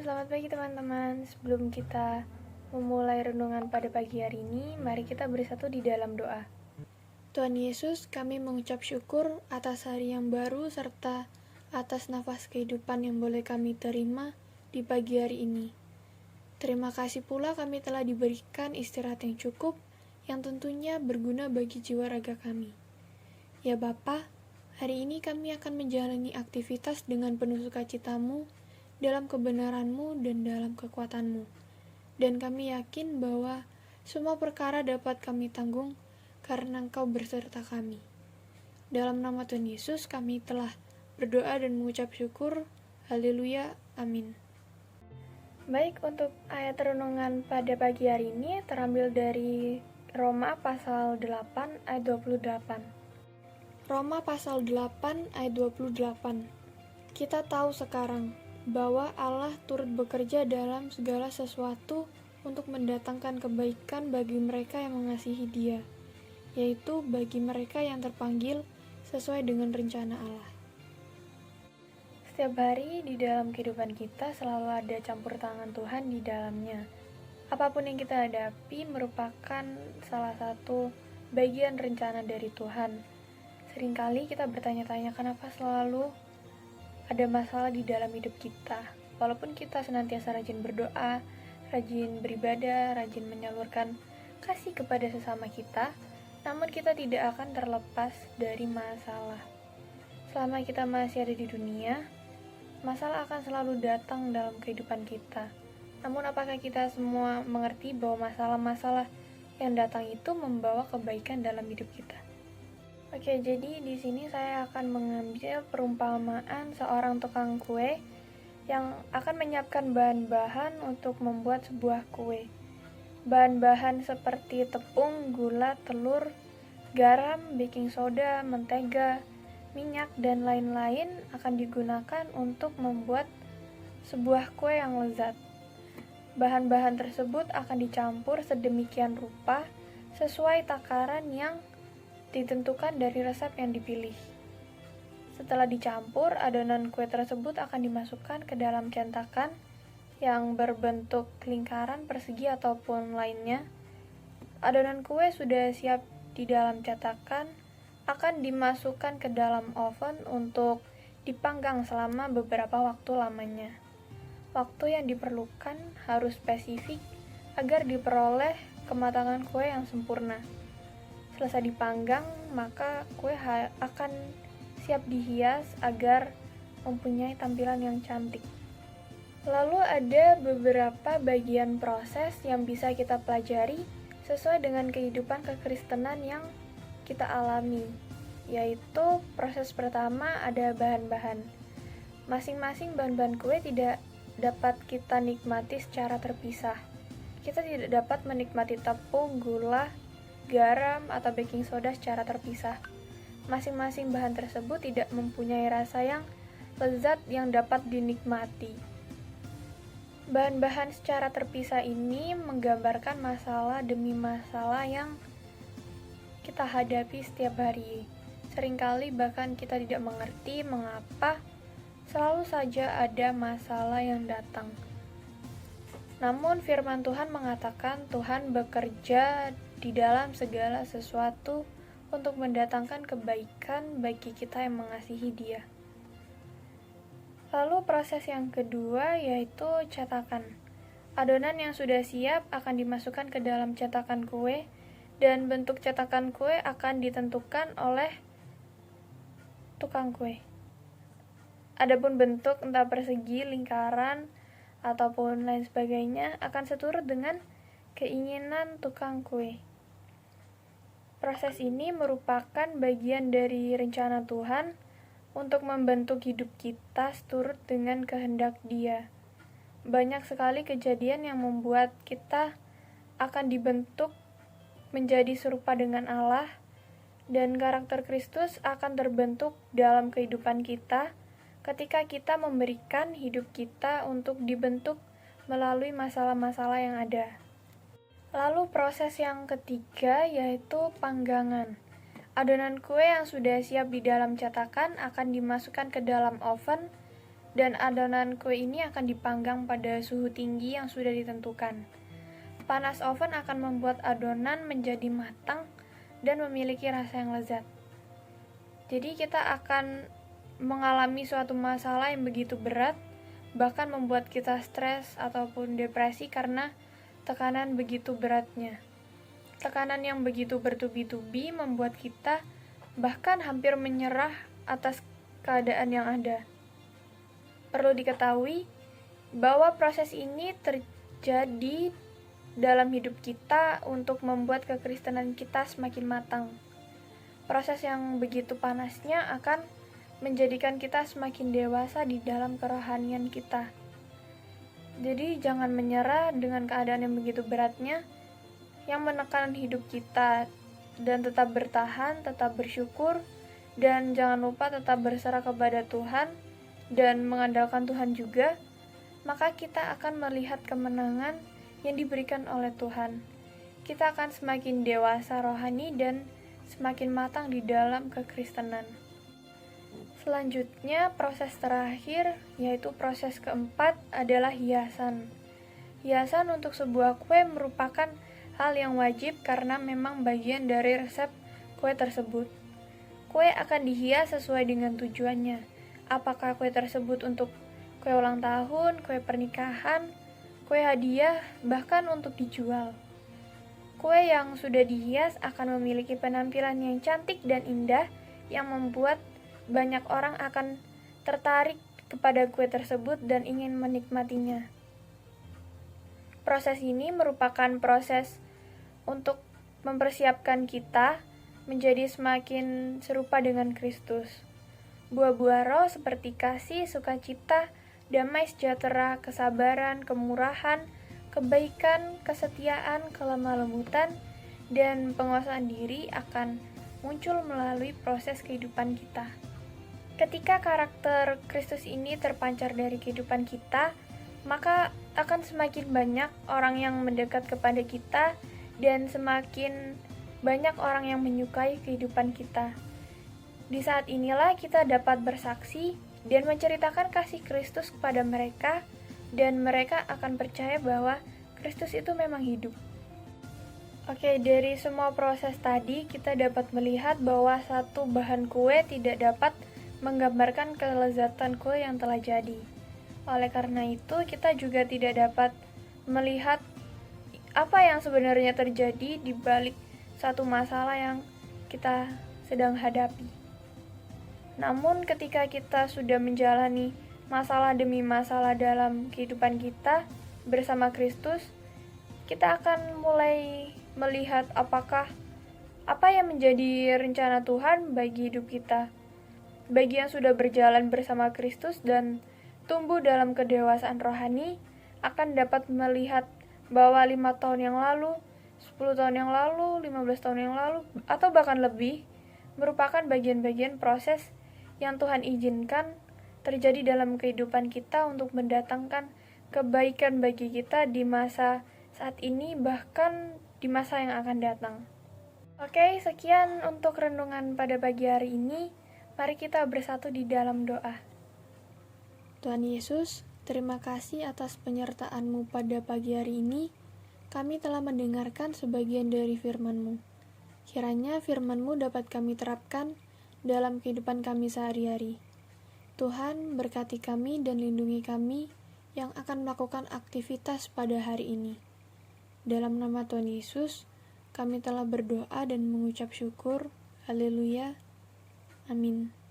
Selamat pagi teman-teman. Sebelum kita memulai renungan pada pagi hari ini, mari kita bersatu di dalam doa. Tuhan Yesus, kami mengucap syukur atas hari yang baru serta atas nafas kehidupan yang boleh kami terima di pagi hari ini. Terima kasih pula kami telah diberikan istirahat yang cukup, yang tentunya berguna bagi jiwa raga kami. Ya Bapa, hari ini kami akan menjalani aktivitas dengan penuh sukacitamu, dalam kebenaran-Mu dan dalam kekuatan-Mu. Dan kami yakin bahwa semua perkara dapat kami tanggung karena Engkau berserta kami. Dalam nama Tuhan Yesus kami telah berdoa dan mengucap syukur. Haleluya. Amin. Baik, untuk ayat renungan pada pagi hari ini terambil dari Roma pasal 8 ayat 28. Roma pasal 8 ayat 28. Kita tahu sekarang bahwa Allah turut bekerja dalam segala sesuatu untuk mendatangkan kebaikan bagi mereka yang mengasihi Dia, yaitu bagi mereka yang terpanggil sesuai dengan rencana Allah. Setiap hari di dalam kehidupan kita selalu ada campur tangan Tuhan di dalamnya. Apapun yang kita hadapi merupakan salah satu bagian rencana dari Tuhan. Seringkali kita bertanya-tanya kenapa selalu ada masalah di dalam hidup kita. Walaupun kita senantiasa rajin berdoa, rajin beribadah, rajin menyalurkan kasih kepada sesama kita, namun kita tidak akan terlepas dari masalah. Selama kita masih ada di dunia, masalah akan selalu datang dalam kehidupan kita. Namun apakah kita semua mengerti bahwa masalah-masalah yang datang itu membawa kebaikan dalam hidup kita? Oke, jadi di sini saya akan mengambil perumpamaan seorang tukang kue yang akan menyiapkan bahan-bahan untuk membuat sebuah kue. Bahan-bahan seperti tepung, gula, telur, garam, baking soda, mentega, minyak, dan lain-lain akan digunakan untuk membuat sebuah kue yang lezat. Bahan-bahan tersebut akan dicampur sedemikian rupa sesuai takaran yang ditentukan dari resep yang dipilih. Setelah dicampur, adonan kue tersebut akan dimasukkan ke dalam cetakan yang berbentuk lingkaran, persegi, ataupun lainnya. Adonan kue sudah siap di dalam cetakan akan dimasukkan ke dalam oven untuk dipanggang selama beberapa waktu lamanya. Waktu yang diperlukan harus spesifik agar diperoleh kematangan kue yang sempurna. Selesai dipanggang, maka kue akan siap dihias agar mempunyai tampilan yang cantik. Lalu ada beberapa bagian proses yang bisa kita pelajari sesuai dengan kehidupan kekristenan yang kita alami, yaitu proses pertama ada bahan-bahan. Masing-masing bahan-bahan kue tidak dapat kita nikmati secara terpisah. Kita tidak dapat menikmati tepung, gula, garam, atau baking soda secara terpisah. Masing-masing bahan tersebut tidak mempunyai rasa yang lezat yang dapat dinikmati. Bahan-bahan secara terpisah ini menggambarkan masalah demi masalah yang kita hadapi setiap hari. Seringkali bahkan kita tidak mengerti mengapa selalu saja ada masalah yang datang. Namun firman Tuhan mengatakan Tuhan bekerja di dalam segala sesuatu untuk mendatangkan kebaikan bagi kita yang mengasihi Dia. Lalu proses yang kedua yaitu cetakan. Adonan yang sudah siap akan dimasukkan ke dalam cetakan kue dan bentuk cetakan kue akan ditentukan oleh tukang kue. Adapun bentuk entah persegi, lingkaran, ataupun lain sebagainya akan seturut dengan keinginan tukang kue. Proses ini merupakan bagian dari rencana Tuhan untuk membentuk hidup kita seturut dengan kehendak Dia. Banyak sekali kejadian yang membuat kita akan dibentuk menjadi serupa dengan Allah, dan karakter Kristus akan terbentuk dalam kehidupan kita ketika kita memberikan hidup kita untuk dibentuk melalui masalah-masalah yang ada. Lalu proses yang ketiga yaitu panggangan. Adonan kue yang sudah siap di dalam cetakan akan dimasukkan ke dalam oven dan adonan kue ini akan dipanggang pada suhu tinggi yang sudah ditentukan. Panas oven akan membuat adonan menjadi matang dan memiliki rasa yang lezat. Jadi kita akan mengalami suatu masalah yang begitu berat, bahkan membuat kita stres ataupun depresi karena tekanan begitu beratnya. Tekanan yang begitu bertubi-tubi membuat kita bahkan hampir menyerah atas keadaan yang ada. Perlu diketahui bahwa proses ini terjadi dalam hidup kita untuk membuat kekristenan kita semakin matang. Proses yang begitu panasnya akan menjadikan kita semakin dewasa di dalam kerohanian kita. Jadi jangan menyerah dengan keadaan yang begitu beratnya yang menekan hidup kita, dan tetap bertahan, tetap bersyukur, dan jangan lupa tetap berserah kepada Tuhan dan mengandalkan Tuhan juga, maka kita akan melihat kemenangan yang diberikan oleh Tuhan. Kita akan semakin dewasa rohani dan semakin matang di dalam kekristenan. Selanjutnya, proses terakhir, yaitu proses keempat, adalah hiasan. Hiasan untuk sebuah kue merupakan hal yang wajib karena memang bagian dari resep kue tersebut. Kue akan dihias sesuai dengan tujuannya. Apakah kue tersebut untuk kue ulang tahun, kue pernikahan, kue hadiah, bahkan untuk dijual. Kue yang sudah dihias akan memiliki penampilan yang cantik dan indah yang membuat banyak orang akan tertarik kepada kue tersebut dan ingin menikmatinya. Proses ini merupakan proses untuk mempersiapkan kita menjadi semakin serupa dengan Kristus. Buah-buah roh seperti kasih, sukacita, damai sejahtera, kesabaran, kemurahan, kebaikan, kesetiaan, kelemah lembutan, dan penguasaan diri akan muncul melalui proses kehidupan kita. Ketika karakter Kristus ini terpancar dari kehidupan kita, maka akan semakin banyak orang yang mendekat kepada kita dan semakin banyak orang yang menyukai kehidupan kita. Di saat inilah kita dapat bersaksi dan menceritakan kasih Kristus kepada mereka, dan mereka akan percaya bahwa Kristus itu memang hidup. Oke, dari semua proses tadi kita dapat melihat bahwa satu bahan kue tidak dapat menggambarkan kelezatan kue yang telah jadi. Oleh karena itu, kita juga tidak dapat melihat apa yang sebenarnya terjadi di balik satu masalah yang kita sedang hadapi. Namun ketika kita sudah menjalani masalah demi masalah dalam kehidupan kita bersama Kristus, kita akan mulai melihat apa yang menjadi rencana Tuhan bagi hidup kita. Bagi yang sudah berjalan bersama Kristus dan tumbuh dalam kedewasaan rohani, akan dapat melihat bahwa 5 tahun yang lalu, 10 tahun yang lalu, 15 tahun yang lalu, atau bahkan lebih, merupakan bagian-bagian proses yang Tuhan izinkan terjadi dalam kehidupan kita untuk mendatangkan kebaikan bagi kita di masa saat ini, bahkan di masa yang akan datang. Oke, sekian untuk renungan pada pagi hari ini. Mari kita bersatu di dalam doa. Tuhan Yesus, terima kasih atas penyertaan-Mu pada pagi hari ini. Kami telah mendengarkan sebagian dari firman-Mu. Kiranya firman-Mu dapat kami terapkan dalam kehidupan kami sehari-hari. Tuhan, berkati kami dan lindungi kami yang akan melakukan aktivitas pada hari ini. Dalam nama Tuhan Yesus, kami telah berdoa dan mengucap syukur. Haleluya. Amin.